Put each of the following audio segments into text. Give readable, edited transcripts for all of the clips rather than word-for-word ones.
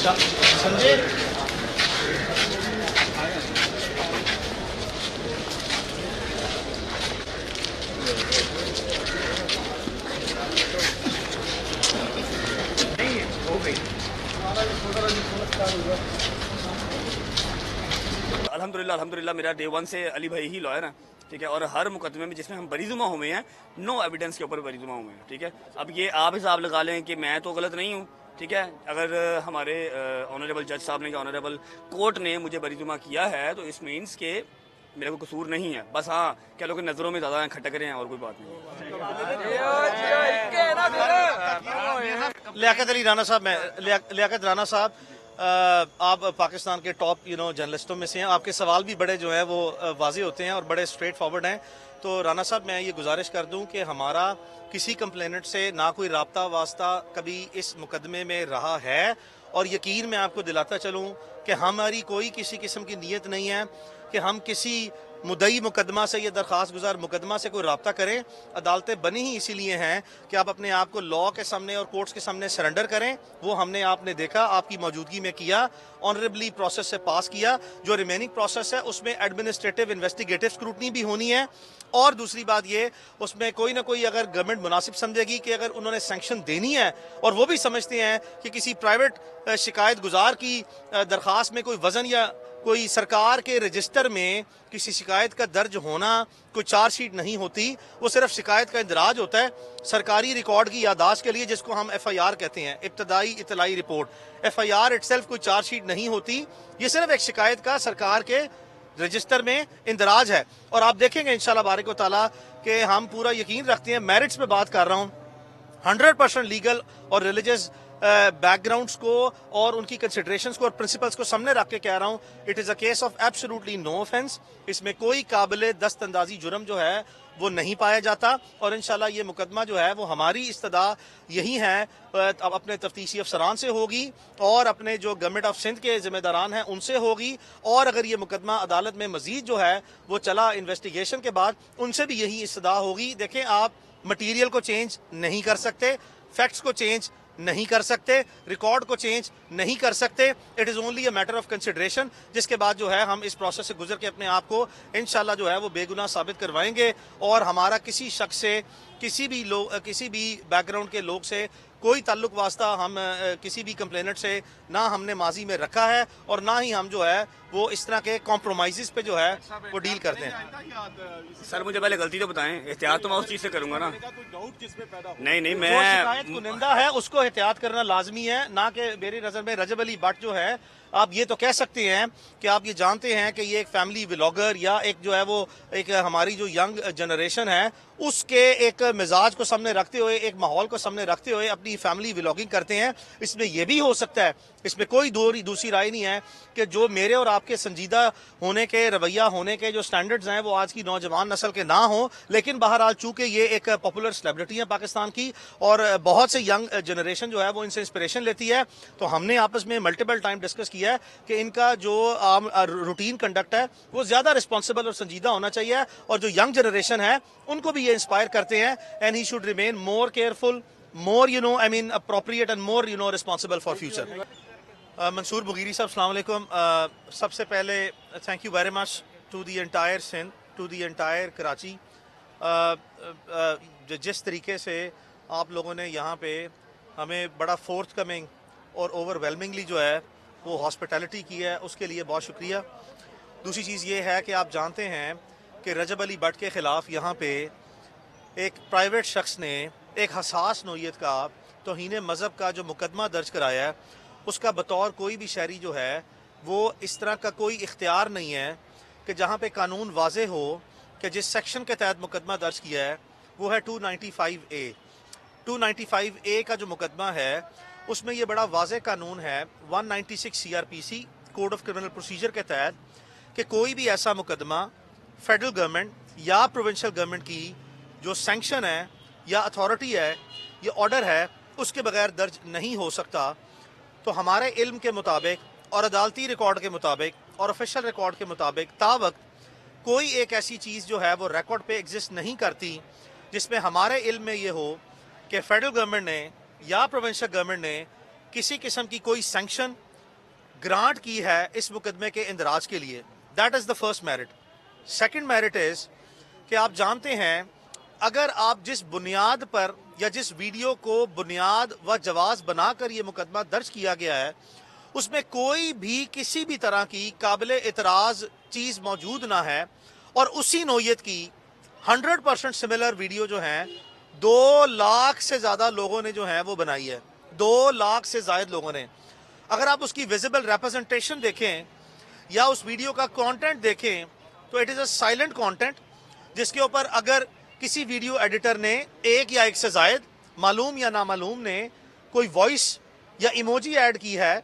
संजय अल्हम्दुलिल्लाह मेरा day one से अली भाई ही लॉयर है, ठीक है। और हर मुकदमे में जिसमें हम बरीजुमा हुए हैं, नो एविडेंस के ऊपर बरीजुमा हुए हैं, ठीक है। अब ये आप हिसाब लगा लें कि मैं तो गलत नहीं हूँ, ठीक है। अगर हमारे ऑनरेबल जज साहब ने या ऑनरेबल कोर्ट ने मुझे बरीजुमा किया है तो इस मीन्स के मेरा कोई कसूर नहीं है। बस हाँ, क्या लोग नज़रों में ज़्यादा खटक रहे हैं और कोई बात नहीं। लियाकत अली राना साहब, लियाकत राना साहब, आप पाकिस्तान के टॉप जर्नलिस्टों में से हैं। आपके सवाल भी बड़े जो है वो वाज़े होते हैं और बड़े स्ट्रेट फॉरवर्ड हैं। तो राना साहब, मैं ये गुजारिश कर दूं कि हमारा किसी कंप्लेनेंट से ना कोई राब्ता वास्ता कभी इस मुकदमे में रहा है, और यकीन मैं आपको दिलाता चलूं कि हमारी कोई किसी किस्म की नीयत नहीं है कि हम किसी मुद्दई मुकदमा से या दरख्वास्त गुजार मुकदमा से कोई रब्ता करें। अदालतें बनी ही इसीलिए हैं कि आप अपने आप को लॉ के सामने और कोर्ट्स के सामने सरेंडर करें। वो हमने आपने देखा, आपकी मौजूदगी में किया, ऑनरेबली प्रोसेस से पास किया। जो रिमेनिंग प्रोसेस है उसमें एडमिनिस्ट्रेटिव इन्वेस्टिगेटिव स्क्रूटनी भी होनी है। और दूसरी बात ये, उसमें कोई ना कोई अगर गवर्नमेंट मुनासिब समझेगी कि अगर उन्होंने सैंक्शन देनी है, और वो भी समझते हैं कि किसी प्राइवेट शिकायत गुजार की दरख्वास्त में कोई वजन या कोई सरकार के रजिस्टर में किसी शिकायत का दर्ज होना कोई चार्जशीट नहीं होती, वो सिर्फ शिकायत का इंदराज होता है सरकारी रिकॉर्ड की यादाश्त के लिए, जिसको हम FIR कहते हैं, इब्तदाई इतलाई रिपोर्ट। FIR इटसेल्फ कोई चार्जशीट नहीं होती, ये सिर्फ एक शिकायत का सरकार के रजिस्टर में इंदराज है। और आप देखेंगे इंशाल्लाह बारिक व ताला कि हम पूरा यकीन रखते हैं, मेरिट्स पे बात कर रहा हूँ, 100% लीगल और रिलीजियस बैकग्राउंड्स को और उनकी कंसिडरेशंस को और प्रिंसिपल्स को सामने रख के कह रहा हूँ, it is a case of absolutely no offence. इसमें कोई काबिल दस्तअंदाजी जुर्म जो है वो नहीं पाया जाता। और इंशाल्लाह ये मुकदमा जो है वो हमारी इस्तदा यही है, अब अपने तफ्तीशी अफसरान से होगी और अपने जो गवर्नमेंट ऑफ सिंध के जिम्मेदारान हैं उनसे होगी। और अगर ये मुकदमा अदालत में मजीद जो है वो चला इन्वेस्टिगेशन के बाद, उनसे भी यही इस्तदा होगी। देखें, आप मटीरियल को चेंज नहीं कर सकते, फैक्ट्स को चेंज नहीं कर सकते, रिकॉर्ड को चेंज नहीं कर सकते। It is only a matter of consideration, जिसके बाद जो है हम इस प्रोसेस से गुजर के अपने आप को इंशाल्लाह जो है वो बेगुनाह साबित करवाएंगे। और हमारा किसी शख्स से, किसी भी बैकग्राउंड के लोग से कोई ताल्लुक वास्ता हम किसी भी कंप्लेनेंट से ना हमने माजी में रखा है, और ना ही हम जो है वो इस तरह के कॉम्प्रोमाइज़ पे जो है वो डील करते हैं। सर मुझे पहले गलती तो बताएं, एहतियात तो मैं उस चीज़ से करूंगा ना। नहीं, मैं जो शिकायत कुनिंदा है उसको एहतियात करना लाजमी है, ना कि मेरी नज़र में रजब अली भट्ट जो है, आप ये तो कह सकते हैं कि आप ये जानते हैं कि ये एक फैमिली व्लॉगर या एक जो है वो एक हमारी जो यंग जनरेशन है उसके एक मिजाज को सामने रखते हुए, एक माहौल को सामने रखते हुए अपनी फैमिली व्लॉगिंग करते हैं। इसमें यह भी हो सकता है, इसमें कोई दूसरी राय नहीं है कि जो मेरे और आपके संजीदा होने के, रवैया होने के जो स्टैंडर्ड्स हैं वो आज की नौजवान नस्ल के ना हो। लेकिन बहरहाल चूंकि ये एक पॉपुलर सेलिब्रिटी है पाकिस्तान की और बहुत से यंग जनरेशन जो है वो इनसे इंस्पिरेशन लेती है, तो हमने आपस में मल्टीपल टाइम डिस्कस किया है कि इनका जो रूटीन कंडक्ट है वो ज़्यादा रिस्पॉन्सिबल और संजीदा होना चाहिए, और जो यंग जनरेशन है उनको भी ये इंस्पायर करते हैं। And he should remain more careful, more appropriate and more responsible for future. Mansoor बुगीरी साहब, अस्सलाम वालेकुम। सबसे पहले thank you very much to the entire Sindh, to the entire Karachi. जिस तरीके से आप लोगों ने यहाँ पे हमें बड़ा फोर्थ कमिंग और ओवरवेलमिंगली जो है वो हॉस्पिटैलिटी की है, उसके लिए बहुत शुक्रिया। दूसरी चीज़ ये है कि आप जानते हैं कि रजब अली भट्ट के ख़िलाफ़ यहाँ पे एक प्राइवेट शख्स ने एक हसास नोयत का तौहीन मज़हब का जो मुकदमा दर्ज कराया है, उसका बतौर कोई भी शहरी जो है वो इस तरह का कोई इख्तियार नहीं है कि जहाँ पे कानून वाज़े हो कि जिस सेक्शन के तहत मुकदमा दर्ज किया है वो है 295A। 295A का जो मुकदमा है उसमें ये बड़ा वाज़े कानून है 196 CRPC code of criminal procedure के तहत कि कोई भी ऐसा मुकदमा फेडरल गवर्नमेंट या प्रोविंशियल गवर्नमेंट की जो सैंक्शन है या अथॉरिटी है या ऑर्डर है उसके बगैर दर्ज नहीं हो सकता। तो हमारे इल्म के मुताबिक और अदालती रिकॉर्ड के मुताबिक और ऑफिशियल रिकॉर्ड के मुताबिक तावक्त कोई एक ऐसी चीज़ जो है वो रिकॉर्ड पे एग्जिस्ट नहीं करती जिसमें हमारे इल्म में ये हो कि फेडरल गवर्नमेंट ने या प्रोविंशियल गवर्नमेंट ने किसी किस्म की कोई सैंक्शन ग्रांट की है इस मुकदमे के इंदराज के लिए, that is the first merit. Second merit is कि आप जानते हैं अगर आप जिस बुनियाद पर या जिस वीडियो को बुनियाद व जवाज़ बनाकर ये मुकदमा दर्ज किया गया है उसमें कोई भी किसी भी तरह की काबिल इतराज़ चीज़ मौजूद ना है और उसी नौयत की 100% सिमिलर वीडियो जो है 2 लाख से ज़्यादा लोगों ने जो है वो बनाई है, 2 लाख से ज़ायद लोगों ने। अगर आप उसकी विजिबल रिप्रेजेंटेशन देखें या उस वीडियो का कंटेंट देखें तो it is a silent content जिसके ऊपर अगर किसी वीडियो एडिटर ने एक या एक से ज़ायद मालूम या नामालूम ने कोई वॉइस या इमोजी ऐड की है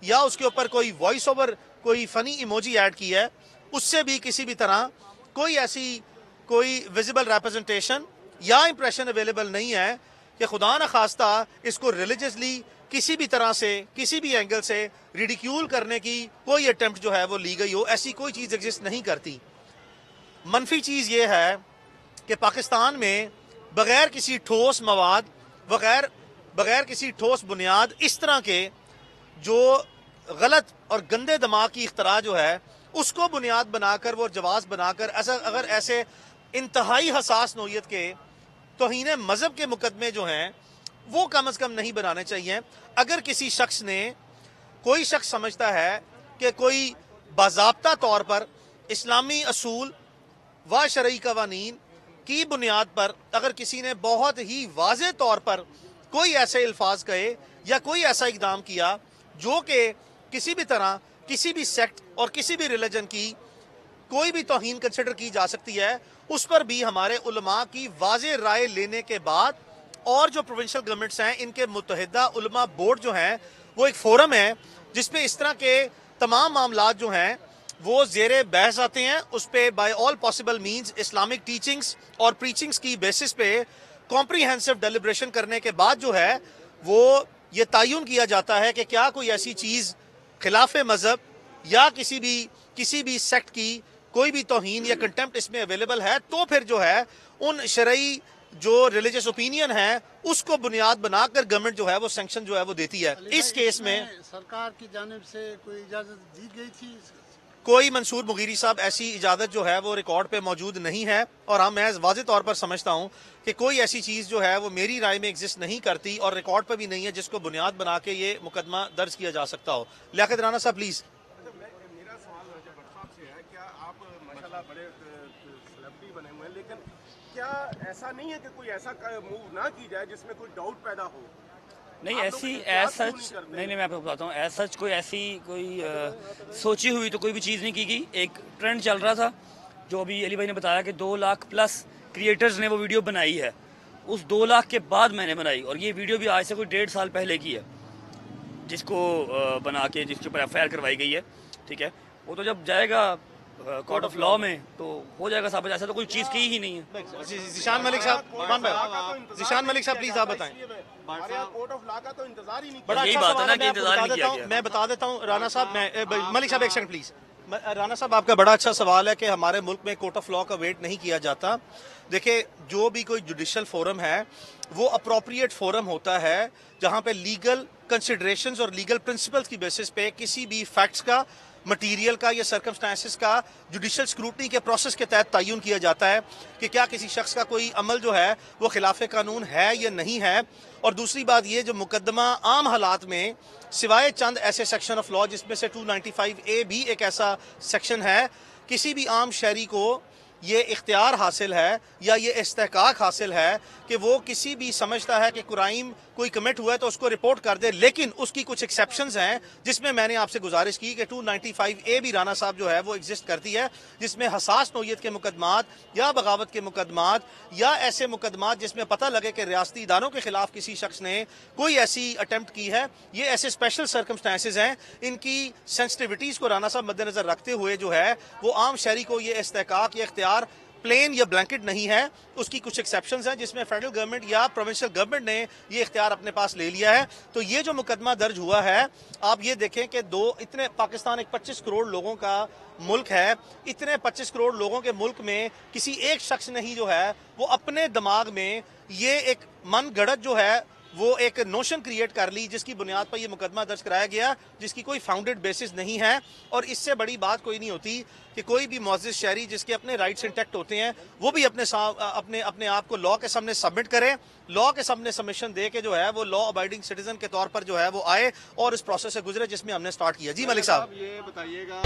या उसके ऊपर कोई वॉइस ओवर कोई फ़नी इमोजी ऐड की है, उससे भी किसी भी तरह कोई ऐसी कोई विजिबल रिप्रेजेंटेशन या इंप्रेशन अवेलेबल नहीं है कि खुदा न खास्ता इसको रिलीजियसली किसी भी तरह से किसी भी एंगल से रिडिक्यूल करने की कोई अटेम्प्ट जो है वो ली गई हो। ऐसी कोई चीज़ एग्जिस्ट नहीं करती। मनफी चीज़ ये है कि पाकिस्तान में बग़ैर किसी ठोस मवाद बग़ैर किसी ठोस बुनियाद इस तरह के जो गलत और गंदे दिमाग की इख्तरा जो है उसको बुनियाद बनाकर वो जवाज़ बनाकर अगर ऐसे इंतहाई हसास नौयत के तौहीन मज़हब के मुकदमे जो हैं वो कम अज़ कम नहीं बनाने चाहिए। अगर किसी शख्स ने कोई शख्स समझता है कि कोई बाज़ाब्ता तौर पर इस्लामी असूल व शरई कवानीन की बुनियाद पर अगर किसी ने बहुत ही वाज़े तौर पर कोई ऐसे अल्फाज कहे या कोई ऐसा इक़दाम किया जो कि किसी भी तरह किसी भी सेक्ट और किसी भी रिलीजन की कोई भी तौहीन कंसिडर की जा सकती है, उस पर भी हमारे उलमा की वाज़े राय लेने के बाद और जो प्रोविंशियल गवर्नमेंट्स हैं इनके मुत्तहिदा उलमा बोर्ड जो हैं वो एक फोरम है जिसपे इस तरह के तमाम मामलात जो हैं वो ज़ेरे बहस आते हैं। उस पर by all possible means Islamic teachings और प्रीचिंग्स की बेसिस पे कॉम्प्रीहेंसिव डेलिब्रेशन करने के बाद जो है वो ये तयन किया जाता है कि क्या कोई ऐसी चीज़ खिलाफ मज़हब या किसी भी सेक्ट की कोई भी तौहीन या कंटेम्प्ट इसमें अवेलेबल है, तो फिर जो है उन शरई जो रिलीजियस ओपिनियन है उसको बुनियाद बनाकर गवर्नमेंट जो है वो सैंक्शन जो है वो देती है। इस केस में सरकार की जानिब से कोई इजाज़त दी गई थी? कोई मंसूर मुगीरी साहब ऐसी इजाज़त जो है वो रिकॉर्ड पे मौजूद नहीं है और मैं वाज़े तौर पर समझता हूँ कि कोई ऐसी चीज़ जो है वो मेरी राय में एग्जिस्ट नहीं करती और रिकॉर्ड पर भी नहीं है जिसको बुनियाद बना के ये मुकदमा दर्ज किया जा सकता हो। लियाकत राना साहब प्लीज़। मेरा सवाल साहब से है, क्या आप माशाल्लाह बड़े सेलिब्रिटी बने हुए हैं, लेकिन क्या ऐसा नहीं है कि कोई ऐसा मूव ना की जाए जिसमें कोई डाउट पैदा हो? नहीं ऐसी एज सच नहीं मैं आपको बताता हूँ, एज सच कोई ऐसी सोची हुई तो कोई भी चीज़ नहीं की गई। एक ट्रेंड चल रहा था जो अभी अली भाई ने बताया कि 2 लाख प्लस क्रिएटर्स ने वो वीडियो बनाई है। उस 2 लाख के बाद मैंने बनाई और ये वीडियो भी आज से कोई 1.5 साल पहले की है जिसको बना के जिसके ऊपर एफ करवाई गई है। ठीक है, वो तो जब जाएगा कोर्ट ऑफ लॉ में तो हो जाएगा साबित। ऐसा तो कोई चीज़ की ही नहीं है। ज़िशान मलिक साहब, ज़िशान मलिक साहब प्लीज़ आप बताएं। हमारे यहाँ कोर्ट ऑफ लॉ का तो इंतजार ही नहीं बड़ा यही अच्छा बात है सवाल ना है, कि इंतजार नहीं किया गया। मैं बता देता हूँ राना साहब, मलिक साहब एक सेकंड प्लीज। राना साहब आपका बड़ा अच्छा सवाल है कि हमारे मुल्क में कोर्ट ऑफ लॉ का वेट नहीं किया जाता। देखिए जो भी कोई जुडिशल फोरम है वो अप्रोप्रिएट फोरम होता है जहाँ पे लीगल कंसिडरेशंस और लीगल प्रिंसिपल्स की बेसिस पे किसी भी फैक्ट्स का, मटीरियल का या सर्कमस्टांसिस का जुडिशल स्क्रूटनी के प्रोसेस के तहत तयन किया जाता है कि क्या किसी शख्स का कोई अमल जो है वो खिलाफ कानून है या नहीं है। और दूसरी बात ये जो मुकदमा आम हालात में सिवाय चंद ऐसे सेक्शन ऑफ लॉ जिसमें से 295A भी एक ऐसा सेक्शन है, किसी भी आम शहरी को ये इख्तियार हासिल है या ये इस्तेहकाक हासिल है कि वो किसी भी समझता है कि क्राइम कोई कमिट हुआ है तो उसको रिपोर्ट कर दे। लेकिन उसकी कुछ एक्सेप्शंस हैं जिसमें मैंने आपसे गुजारिश की कि 295A भी राना साहब जो है वो एग्जिस्ट करती है, जिसमें हसास नौयत के मुकदमात या बगावत के मुकदमात या ऐसे मुकदमात जिसमें पता लगे कि रियासती इदारों के खिलाफ किसी शख्स ने कोई ऐसी अटेम्प्ट की है। ये ऐसे स्पेशल सर्कमस्टांसेस हैं, इनकी सेंसिटिविटीज़ को राना साहब मद्देनजर रखते हुए जो है वो आम शहरी को ये इस्तेहकाक या इख्तियार प्लेन या ब्लैंकेट नहीं है। उसकी कुछ एक्सेप्शंस हैं जिसमें फेडरल गवर्नमेंट या प्रोविंशियल गवर्नमेंट ने ये इख्तियार अपने पास ले लिया है। तो ये जो मुकदमा दर्ज हुआ है, आप ये देखें कि इतने पाकिस्तान एक 25 करोड़ लोगों का मुल्क है, इतने 25 करोड़ लोगों के मुल्क में किसी एक शख्स ने ही जो है वो अपने दिमाग में ये एक मन गढ़ंत जो है वो एक नोशन क्रिएट कर ली जिसकी बुनियाद पर ये मुकदमा दर्ज कराया गया, जिसकी कोई फाउंडेड बेसिस नहीं है। और इससे बड़ी बात कोई नहीं होती कि कोई भी मुअज़्ज़िज़ शहरी जिसके अपने राइट्स इंटैक्ट होते हैं वो भी अपने आप को लॉ के सामने सबमिट करे, लॉ के सामने सबमिशन दे के जो है वो लॉ अबाइडिंग सिटीजन के तौर पर जो है वो आए और इस प्रोसेस से गुजरे जिसमें हमने स्टार्ट किया। जी मलिक साहब, ये बताइएगा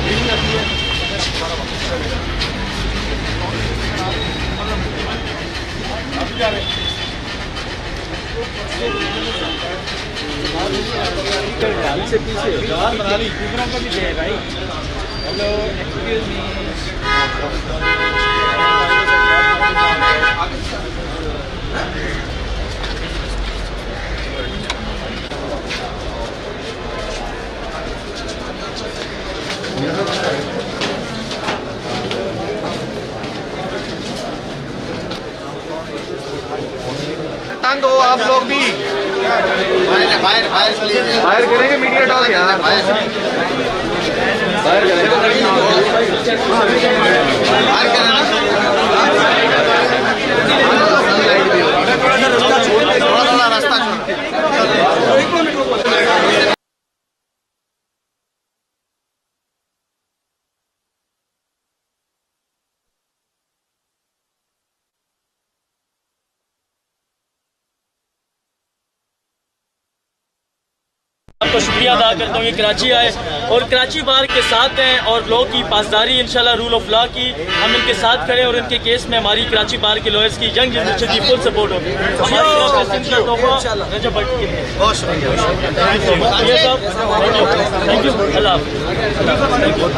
तंग हो आप लोग भी, बाहर करेंगे मीडिया टॉक यार, बाहर थोड़ा रास्ता आपको शुक्रिया अदा करता हूँ। ये कराची आए और कराची बार के साथ हैं और लॉ की पासदारी इंशाल्लाह रूल ऑफ लॉ की हम इनके साथ खड़े और इनके केस में हमारी कराची बार के लॉयर्स की यंग जनरेशन की फुल सपोर्ट होगी। बहुत शुक्रिया। थैंक यू, अल्लाह हाफ़िज़।